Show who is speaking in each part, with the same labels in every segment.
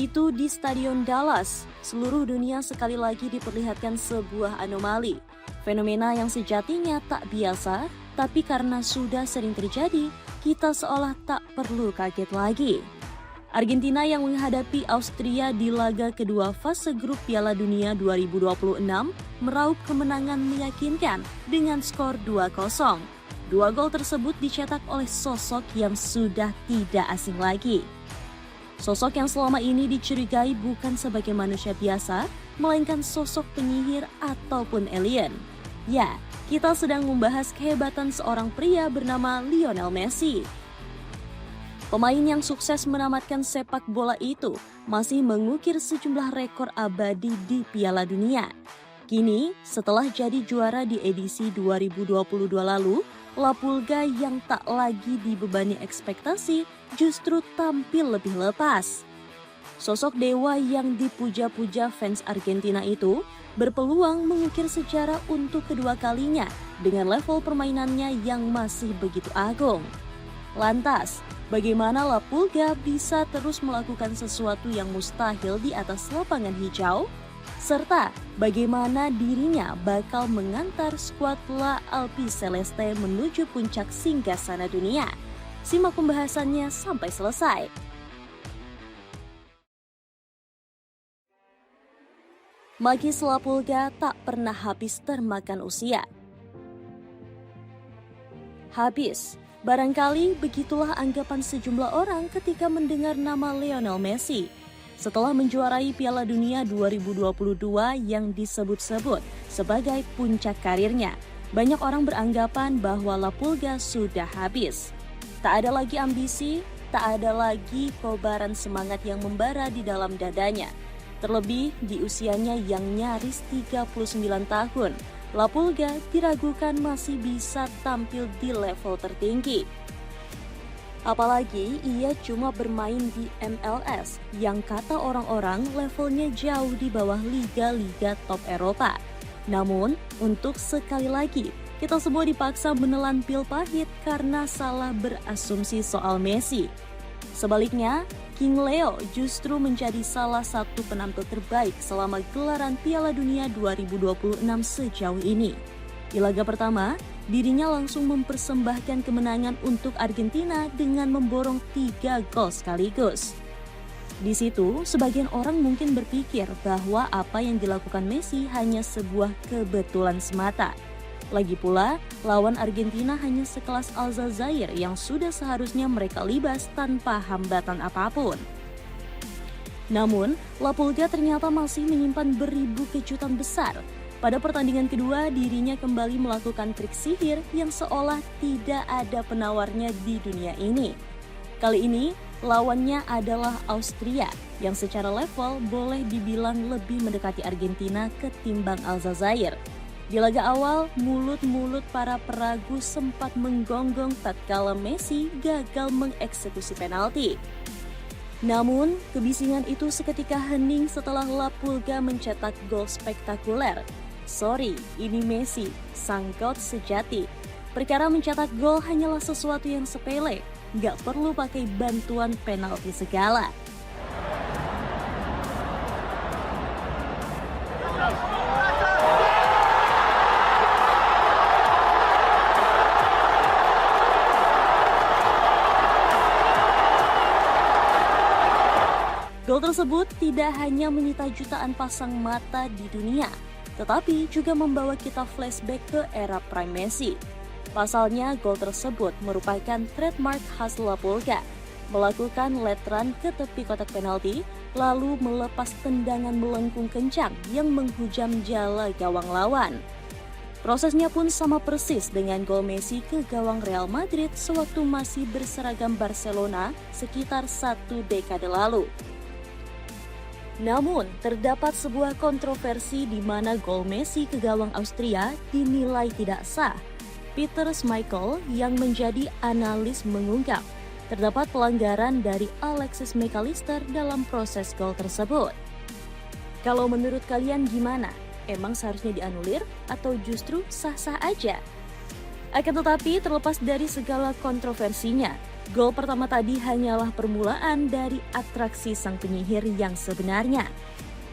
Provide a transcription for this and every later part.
Speaker 1: yaitu di Stadion Dallas. Seluruh dunia sekali lagi diperlihatkan sebuah anomali. Fenomena yang sejatinya tak biasa, tapi karena sudah sering terjadi, kita seolah tak perlu kaget lagi. Argentina yang menghadapi Austria di laga kedua fase grup Piala Dunia 2026 meraup kemenangan meyakinkan dengan skor 2-0. Dua gol tersebut dicetak oleh sosok yang sudah tidak asing lagi. Sosok yang selama ini dicurigai bukan sebagai manusia biasa, melainkan sosok penyihir ataupun alien. Ya, kita sedang membahas kehebatan seorang pria bernama Lionel Messi. Pemain yang sukses menamatkan sepak bola itu masih mengukir sejumlah rekor abadi di Piala Dunia. Kini, setelah jadi juara di edisi 2022 lalu, La Pulga yang tak lagi dibebani ekspektasi justru tampil lebih lepas. Sosok dewa yang dipuja-puja fans Argentina itu berpeluang mengukir sejarah untuk kedua kalinya dengan level permainannya yang masih begitu agung. Lantas, bagaimana La Pulga bisa terus melakukan sesuatu yang mustahil di atas lapangan hijau? Serta bagaimana dirinya bakal mengantar skuad La Albiceleste menuju puncak singgasana dunia? Simak pembahasannya sampai selesai. Magis La Pulga tak pernah habis termakan usia. Habis. Barangkali begitulah anggapan sejumlah orang ketika mendengar nama Lionel Messi. Setelah menjuarai Piala Dunia 2022 yang disebut-sebut sebagai puncak karirnya, banyak orang beranggapan bahwa La Pulga sudah habis. Tak ada lagi ambisi, tak ada lagi kobaran semangat yang membara di dalam dadanya. Terlebih di usianya yang nyaris 39 tahun. La Pulga diragukan masih bisa tampil di level tertinggi. Apalagi ia cuma bermain di MLS yang kata orang-orang levelnya jauh di bawah liga-liga top Eropa. Namun, untuk sekali lagi, kita semua dipaksa menelan pil pahit karena salah berasumsi soal Messi. Sebaliknya, King Leo justru menjadi salah satu penampil terbaik selama gelaran Piala Dunia 2026 sejauh ini. Di laga pertama, dirinya langsung mempersembahkan kemenangan untuk Argentina dengan memborong 3 gol sekaligus. Di situ, sebagian orang mungkin berpikir bahwa apa yang dilakukan Messi hanya sebuah kebetulan semata. Lagi pula, lawan Argentina hanya sekelas Aljazair yang sudah seharusnya mereka libas tanpa hambatan apapun. Namun, La Pulga ternyata masih menyimpan beribu kejutan besar. Pada pertandingan kedua, dirinya kembali melakukan trik sihir yang seolah tidak ada penawarnya di dunia ini. Kali ini, lawannya adalah Austria yang secara level boleh dibilang lebih mendekati Argentina ketimbang Aljazair. Di laga awal, mulut-mulut para peragu sempat menggonggong tatkala Messi gagal mengeksekusi penalti. Namun, kebisingan itu seketika hening setelah La Pulga mencetak gol spektakuler. Sorry, ini Messi, sang GOAT sejati. Perkara mencetak gol hanyalah sesuatu yang sepele, nggak perlu pakai bantuan penalti segala. Gol tersebut tidak hanya menyita jutaan pasang mata di dunia, tetapi juga membawa kita flashback ke era prime Messi. Pasalnya, gol tersebut merupakan trademark khas La Pulga, melakukan late run ke tepi kotak penalti, lalu melepas tendangan melengkung kencang yang menghujam jala gawang lawan. Prosesnya pun sama persis dengan gol Messi ke gawang Real Madrid sewaktu masih berseragam Barcelona sekitar 1 dekade lalu. Namun, terdapat sebuah kontroversi di mana gol Messi ke gawang Austria dinilai tidak sah. Peter Schmeichel yang menjadi analis mengungkap, terdapat pelanggaran dari Alexis McAllister dalam proses gol tersebut. Kalau menurut kalian gimana? Emang seharusnya dianulir atau justru sah-sah aja? Akan tetapi terlepas dari segala kontroversinya, Gol pertama tadi hanyalah permulaan dari atraksi sang penyihir yang sebenarnya.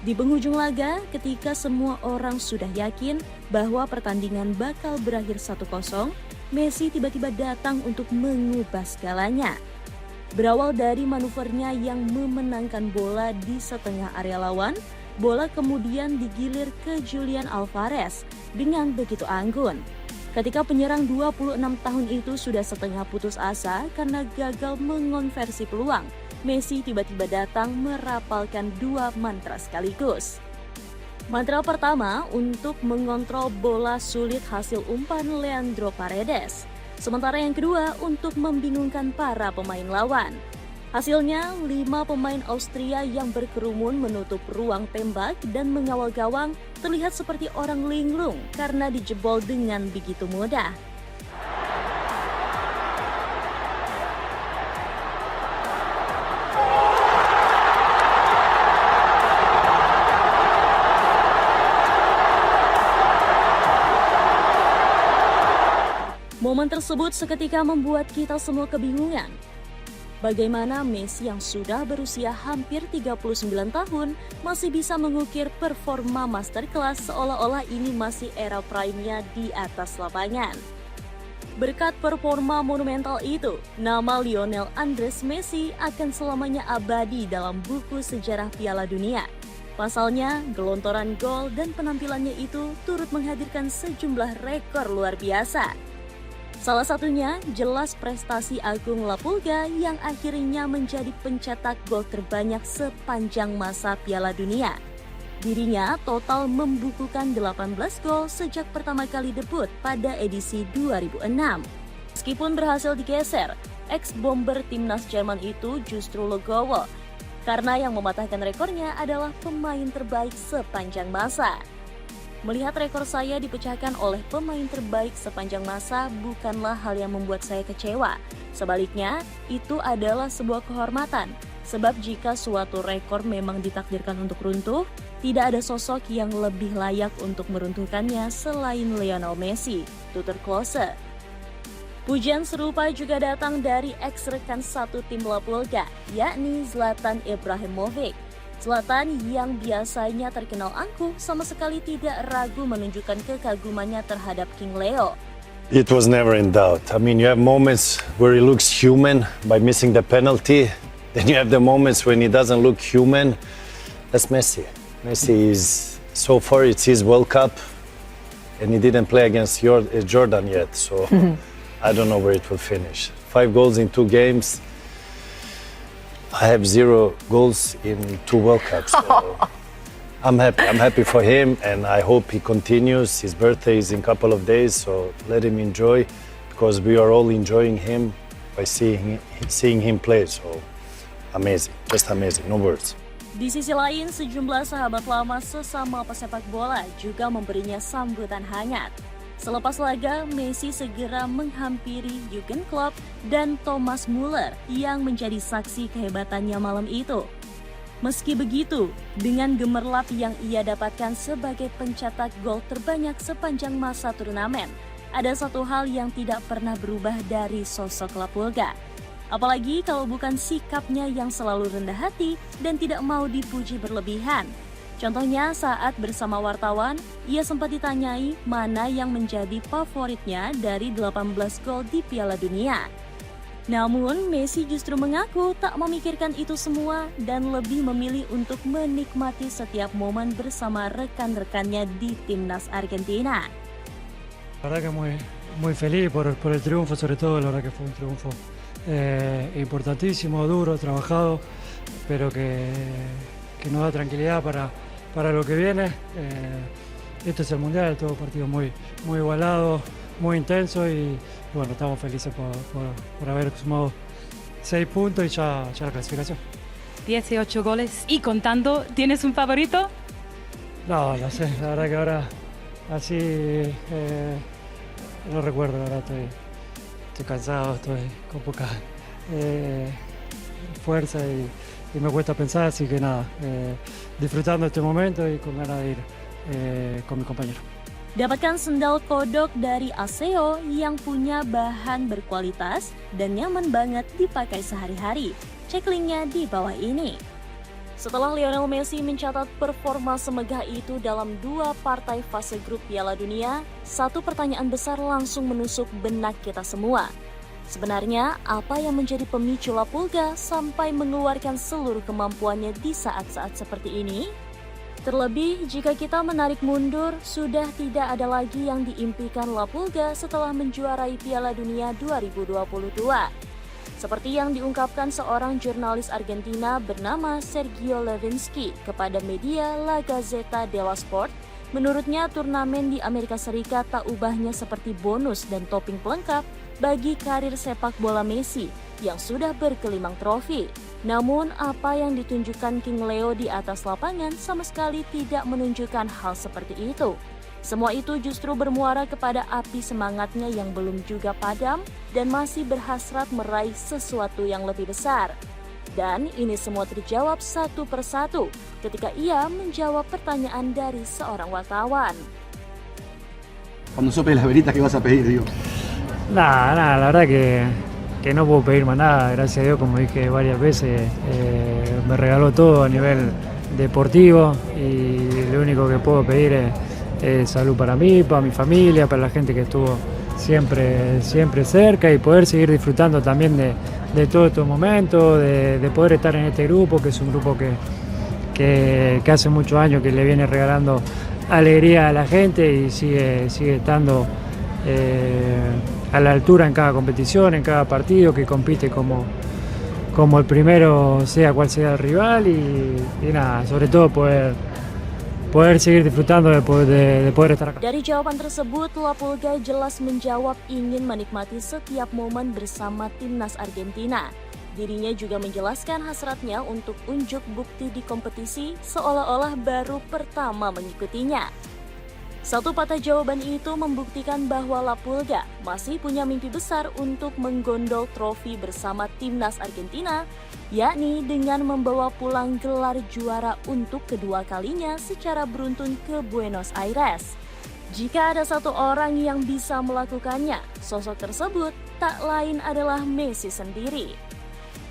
Speaker 1: Di penghujung laga, ketika semua orang sudah yakin bahwa pertandingan bakal berakhir 1-0, Messi tiba-tiba datang untuk mengubah segalanya. Berawal dari manuvernya yang memenangkan bola di setengah area lawan, bola kemudian digilir ke Julian Alvarez dengan begitu anggun. Ketika penyerang 26 tahun itu sudah setengah putus asa karena gagal mengonversi peluang, Messi tiba-tiba datang merapalkan 2 mantra sekaligus. Mantra pertama untuk mengontrol bola sulit hasil umpan Leandro Paredes. Sementara yang kedua untuk membingungkan para pemain lawan. Hasilnya, 5 pemain Austria yang berkerumun menutup ruang tembak dan mengawal gawang terlihat seperti orang linglung karena dijebol dengan begitu mudah. Momen tersebut seketika membuat kita semua kebingungan. Bagaimana Messi yang sudah berusia hampir 39 tahun masih bisa mengukir performa masterclass seolah-olah ini masih era prime-nya di atas lapangan. Berkat performa monumental itu, nama Lionel Andres Messi akan selamanya abadi dalam buku sejarah Piala Dunia. Pasalnya, gelontoran gol dan penampilannya itu turut menghadirkan sejumlah rekor luar biasa. Salah satunya jelas prestasi Agung Lapulga yang akhirnya menjadi pencetak gol terbanyak sepanjang masa Piala Dunia. Dirinya total membukukan 18 gol sejak pertama kali debut pada edisi 2006. Meskipun berhasil digeser, ex-bomber timnas Jerman itu justru legowo karena yang mematahkan rekornya adalah pemain terbaik sepanjang masa. Melihat rekor saya dipecahkan oleh pemain terbaik sepanjang masa bukanlah hal yang membuat saya kecewa. Sebaliknya, itu adalah sebuah kehormatan. Sebab jika suatu rekor memang ditakdirkan untuk runtuh, tidak ada sosok yang lebih layak untuk meruntuhkannya selain Lionel Messi, tutur Klose. Pujian serupa juga datang dari ex-rekan satu tim Lapulga, yakni Zlatan Ibrahimovic. Zlatan yang biasanya terkenal angkuh sama sekali tidak ragu menunjukkan kekagumannya terhadap King Leo.
Speaker 2: It was never in doubt. I mean, you have moments where he looks human by missing the penalty. Then you have the moments when he doesn't look human. That's Messi. Messi is, so far it's his World Cup and he didn't play against Jordan yet. So I don't know where it will finish. 5 goals in 2 games. I have 0 goals in 2 World Cups. So I'm happy. I'm happy for him, and I hope he continues. His birthday is in a couple of days, so let him enjoy, because we are all enjoying him by seeing him play. So amazing, just amazing. No words.
Speaker 1: Di sisi lain, sejumlah sahabat lama sesama pesepak bola juga memberinya sambutan hangat. Selepas laga, Messi segera menghampiri Jurgen Klopp dan Thomas Muller yang menjadi saksi kehebatannya malam itu. Meski begitu, dengan gemerlap yang ia dapatkan sebagai pencetak gol terbanyak sepanjang masa turnamen, ada satu hal yang tidak pernah berubah dari sosok Lapulga. Apalagi kalau bukan sikapnya yang selalu rendah hati dan tidak mau dipuji berlebihan. Contohnya saat bersama wartawan, ia sempat ditanyai mana yang menjadi favoritnya dari 18 gol di Piala Dunia. Namun, Messi justru mengaku tak memikirkan itu semua dan lebih memilih untuk menikmati setiap momen bersama rekan-rekannya di timnas Argentina.
Speaker 3: La verdad que muy feliz por el triunfo, sobre todo. La verdad que fue un triunfo importantísimo, duro, trabajado, pero que nos da tranquilidad para lo que viene. Este es el Mundial, todo partido muy igualado, muy intenso y bueno, estamos felices por haber sumado 6 puntos y ya la clasificación.
Speaker 4: 18 goles y contando, ¿tienes un favorito?
Speaker 3: No sé, la verdad que ahora así no recuerdo, la verdad estoy cansado, estoy con poca fuerza y me cuesta pensar, así que nada, disfrutando este momento y con ganas de ir con mi compañero.
Speaker 1: Dapatkan sendal kodok dari Aseo yang punya bahan berkualitas dan nyaman banget dipakai sehari-hari. Cek linknya di bawah ini. Setelah Lionel Messi mencatat performa semegah itu dalam 2 partai fase grup Piala Dunia, satu pertanyaan besar langsung menusuk benak kita semua. Sebenarnya, apa yang menjadi pemicu La Pulga sampai mengeluarkan seluruh kemampuannya di saat-saat seperti ini? Terlebih, jika kita menarik mundur, sudah tidak ada lagi yang diimpikan La Pulga setelah menjuarai Piala Dunia 2022. Seperti yang diungkapkan seorang jurnalis Argentina bernama Sergio Levinsky kepada media La Gazzetta dello Sport, menurutnya turnamen di Amerika Serikat tak ubahnya seperti bonus dan topping pelengkap bagi karir sepak bola Messi yang sudah berkelimang trofi. Namun, apa yang ditunjukkan King Leo di atas lapangan sama sekali tidak menunjukkan hal seperti itu. Semua itu justru bermuara kepada api semangatnya yang belum juga padam dan masih berhasrat meraih sesuatu yang lebih besar. Dan ini semua terjawab satu persatu ketika ia menjawab pertanyaan dari seorang wartawan.
Speaker 5: Cuando soples las velitas, ¿qué vas a pedir, digo?
Speaker 3: Nada, la verdad que no puedo pedir más nada, gracias a Dios, como dije varias veces, me regaló todo a nivel deportivo y lo único que puedo pedir es salud para mí, para mi familia, para la gente que estuvo siempre cerca y poder seguir disfrutando también de todos estos momentos, de poder estar en este grupo, que es un grupo que hace muchos años que le viene regalando alegría a la gente y sigue estando a la altura en cada competición, en cada partido, que compite como el primero, sea cual sea el rival y nada, sobre todo poder seguir disfrutando de poder estar acá.
Speaker 1: Dari jawaban tersebut, La Pulga jelas menjawab ingin menikmati setiap momen bersama timnas Argentina. Dirinya juga menjelaskan hasratnya untuk unjuk bukti di kompetisi seolah-olah baru pertama mengikutinya. Satu patah jawaban itu membuktikan bahwa La Pulga masih punya mimpi besar untuk menggondol trofi bersama timnas Argentina, yakni dengan membawa pulang gelar juara untuk kedua kalinya secara beruntun ke Buenos Aires. Jika ada satu orang yang bisa melakukannya, sosok tersebut tak lain adalah Messi sendiri.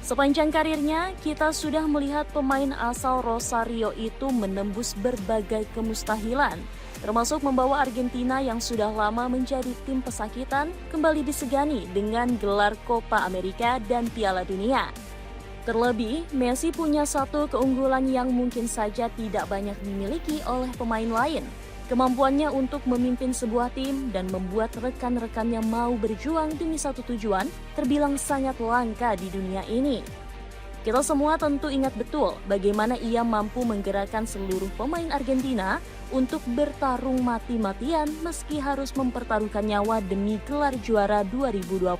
Speaker 1: Sepanjang karirnya, kita sudah melihat pemain asal Rosario itu menembus berbagai kemustahilan, termasuk membawa Argentina yang sudah lama menjadi tim pesakitan kembali disegani dengan gelar Copa America dan Piala Dunia. Terlebih, Messi punya satu keunggulan yang mungkin saja tidak banyak dimiliki oleh pemain lain. Kemampuannya untuk memimpin sebuah tim dan membuat rekan-rekannya mau berjuang demi satu tujuan terbilang sangat langka di dunia ini. Kita semua tentu ingat betul bagaimana ia mampu menggerakkan seluruh pemain Argentina untuk bertarung mati-matian meski harus mempertaruhkan nyawa demi gelar juara 2022.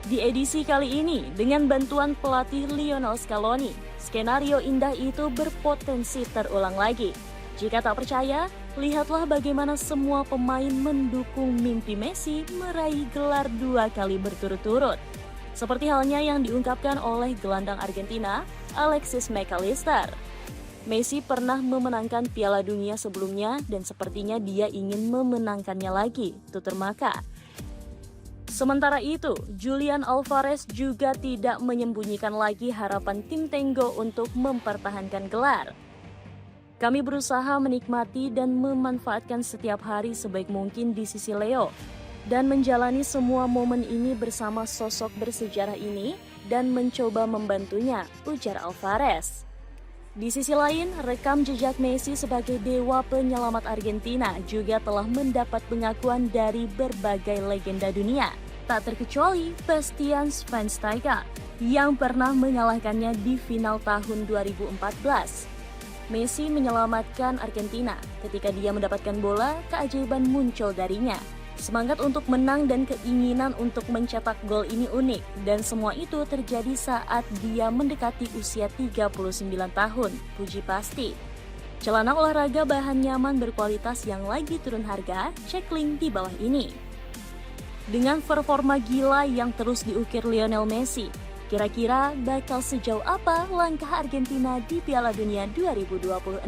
Speaker 1: Di edisi kali ini, dengan bantuan pelatih Lionel Scaloni, skenario indah itu berpotensi terulang lagi. Jika tak percaya, lihatlah bagaimana semua pemain mendukung mimpi Messi meraih gelar 2 kali berturut-turut. Seperti halnya yang diungkapkan oleh gelandang Argentina, Alexis McAllister. Messi pernah memenangkan Piala Dunia sebelumnya dan sepertinya dia ingin memenangkannya lagi, tutur Maka. Sementara itu, Julian Alvarez juga tidak menyembunyikan lagi harapan tim Tengo untuk mempertahankan gelar. Kami berusaha menikmati dan memanfaatkan setiap hari sebaik mungkin di sisi Leo dan menjalani semua momen ini bersama sosok bersejarah ini dan mencoba membantunya, ujar Alvarez. Di sisi lain, rekam jejak Messi sebagai dewa penyelamat Argentina juga telah mendapat pengakuan dari berbagai legenda dunia, tak terkecuali Bastian Schweinsteiger yang pernah mengalahkannya di final tahun 2014. Messi menyelamatkan Argentina. Ketika dia mendapatkan bola, keajaiban muncul darinya. Semangat untuk menang dan keinginan untuk mencetak gol ini unik, dan semua itu terjadi saat dia mendekati usia 39 tahun, puji pasti. Celana olahraga bahan nyaman berkualitas yang lagi turun harga, cek link di bawah ini. Dengan performa gila yang terus diukir Lionel Messi, kira-kira bakal sejauh apa langkah Argentina di Piala Dunia 2026?